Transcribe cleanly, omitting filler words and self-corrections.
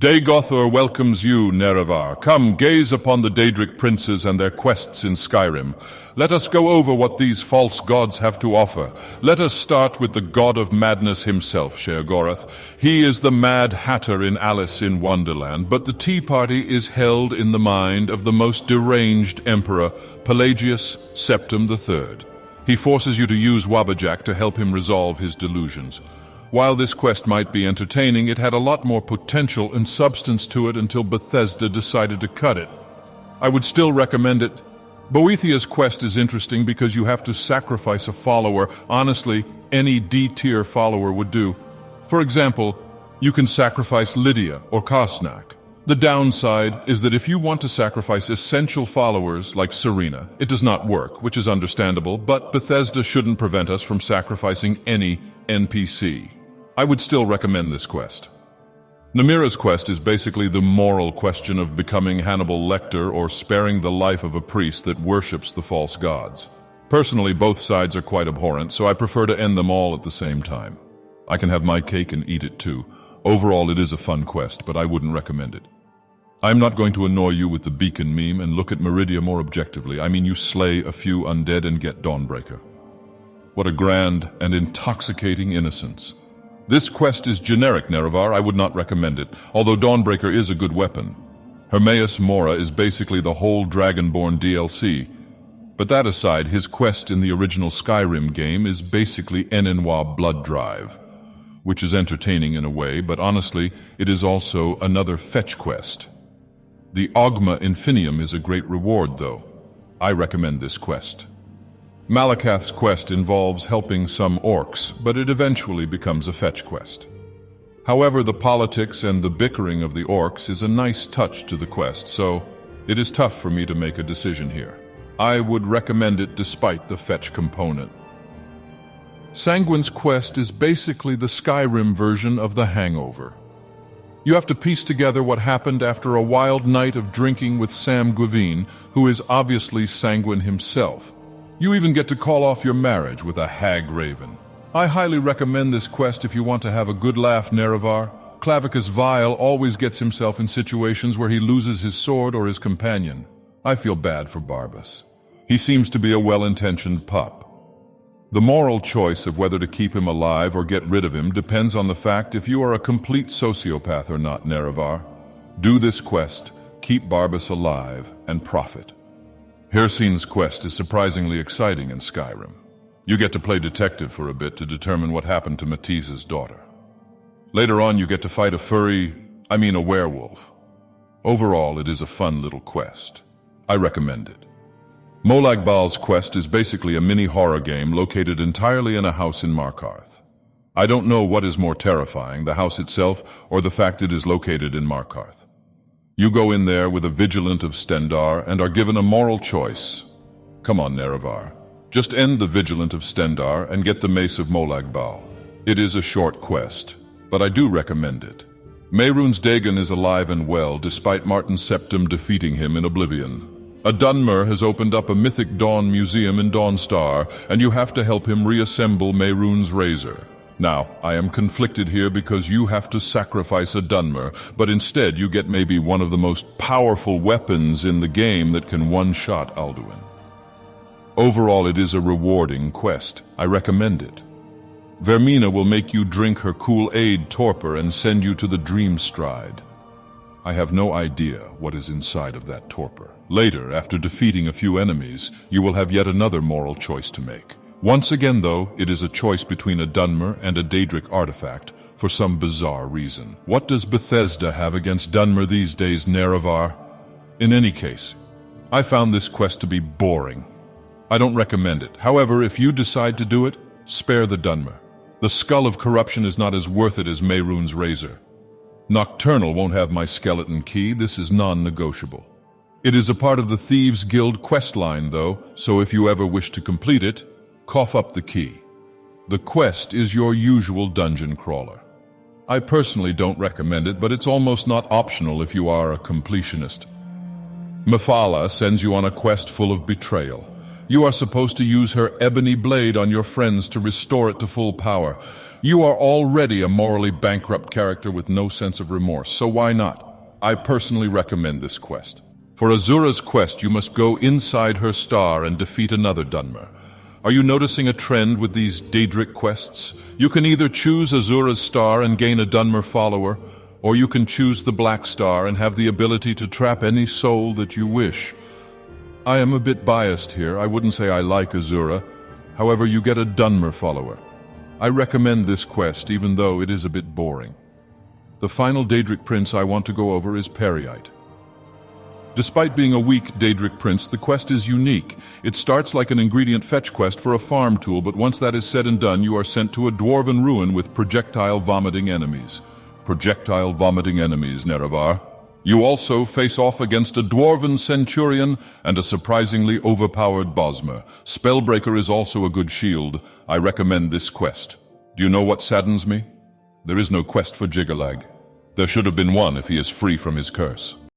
Dagoth Ur welcomes you, Nerevar. Come, gaze upon the Daedric Princes and their quests in Skyrim. Let us go over what these false gods have to offer. Let us start with the god of madness himself, Sheogorath. He is the Mad Hatter in Alice in Wonderland, but the tea party is held in the mind of the most deranged emperor, Pelagius Septim III. He forces you to use Wabajak to help him resolve his delusions. While this quest might be entertaining, it had a lot more potential and substance to it until Bethesda decided to cut it. I would still recommend it. Boethia's quest is interesting because you have to sacrifice a follower. Honestly, any D-tier follower would do. For example, you can sacrifice Lydia or Kosnak. The downside is that if you want to sacrifice essential followers like Serena, it does not work, which is understandable, but Bethesda shouldn't prevent us from sacrificing any NPC. I would still recommend this quest. Namira's quest is basically the moral question of becoming Hannibal Lecter or sparing the life of a priest that worships the false gods. Personally, both sides are quite abhorrent, so I prefer to end them all at the same time. I can have my cake and eat it too. Overall, it is a fun quest, but I wouldn't recommend it. I'm not going to annoy you with the beacon meme and look at Meridia more objectively. I mean, you slay a few undead and get Dawnbreaker. What a grand and intoxicating innocence. This quest is generic, Nerevar. I would not recommend it, although Dawnbreaker is a good weapon. Hermaeus Mora is basically the whole Dragonborn DLC. But that aside, his quest in the original Skyrim game is basically Enenwa Blood Drive, which is entertaining in a way, but honestly, it is also another fetch quest. The Augma Infinium is a great reward, though. I recommend this quest. Malakath's quest involves helping some orcs, but it eventually becomes a fetch quest. However, the politics and the bickering of the orcs is a nice touch to the quest, so it is tough for me to make a decision here. I would recommend it despite the fetch component. Sanguine's quest is basically the Skyrim version of The Hangover. You have to piece together what happened after a wild night of drinking with Sam Guivine, who is obviously Sanguine himself. You even get to call off your marriage with a hag raven. I highly recommend this quest if you want to have a good laugh, Nerevar. Clavicus Vile always gets himself in situations where he loses his sword or his companion. I feel bad for Barbas. He seems to be a well-intentioned pup. The moral choice of whether to keep him alive or get rid of him depends on the fact if you are a complete sociopath or not, Nerevar. Do this quest, keep Barbas alive, and profit. Hircine's quest is surprisingly exciting in Skyrim. You get to play detective for a bit to determine what happened to Matisse's daughter. Later on, you get to fight a werewolf. Overall, it is a fun little quest. I recommend it. Molag Bal's quest is basically a mini horror game located entirely in a house in Markarth. I don't know what is more terrifying, the house itself or the fact it is located in Markarth. You go in there with a Vigilant of Stendarr and are given a moral choice. Come on, Nerevar. Just end the Vigilant of Stendarr and get the Mace of Molag Bal. It is a short quest, but I do recommend it. Mehrunes Dagon is alive and well despite Martin Septim defeating him in Oblivion. A Dunmer has opened up a Mythic Dawn museum in Dawnstar, and you have to help him reassemble Mehrunes Razor. Now, I am conflicted here because you have to sacrifice a Dunmer, but instead you get maybe one of the most powerful weapons in the game that can one-shot Alduin. Overall, it is a rewarding quest. I recommend it. Vaermina will make you drink her Kool-Aid torpor and send you to the Dream Stride. I have no idea what is inside of that torpor. Later, after defeating a few enemies, you will have yet another moral choice to make. Once again, though, it is a choice between a Dunmer and a Daedric artifact, for some bizarre reason. What does Bethesda have against Dunmer these days, Nerevar? In any case, I found this quest to be boring. I don't recommend it. However, if you decide to do it, spare the Dunmer. The Skull of Corruption is not as worth it as Mehrunes Razor. Nocturnal won't have my skeleton key. This is non-negotiable. It is a part of the Thieves' Guild questline, though, so if you ever wish to complete it, cough up the key. The quest is your usual dungeon crawler. I personally don't recommend it, but it's almost not optional if you are a completionist. Mephala sends you on a quest full of betrayal. You are supposed to use her ebony blade on your friends to restore it to full power. You are already a morally bankrupt character with no sense of remorse, so why not? I personally recommend this quest. For Azura's quest, you must go inside her star and defeat another Dunmer. Are you noticing a trend with these Daedric quests? You can either choose Azura's star and gain a Dunmer follower, or you can choose the Black Star and have the ability to trap any soul that you wish. I am a bit biased here. I wouldn't say I like Azura. However, you get a Dunmer follower. I recommend this quest, even though it is a bit boring. The final Daedric Prince I want to go over is Peryite. Despite being a weak Daedric Prince, the quest is unique. It starts like an ingredient fetch quest for a farm tool, but once that is said and done, you are sent to a dwarven ruin with projectile vomiting enemies. Projectile vomiting enemies, Nerevar. You also face off against a dwarven centurion and a surprisingly overpowered Bosmer. Spellbreaker is also a good shield. I recommend this quest. Do you know what saddens me? There is no quest for Jyggalag. There should have been one if he is free from his curse.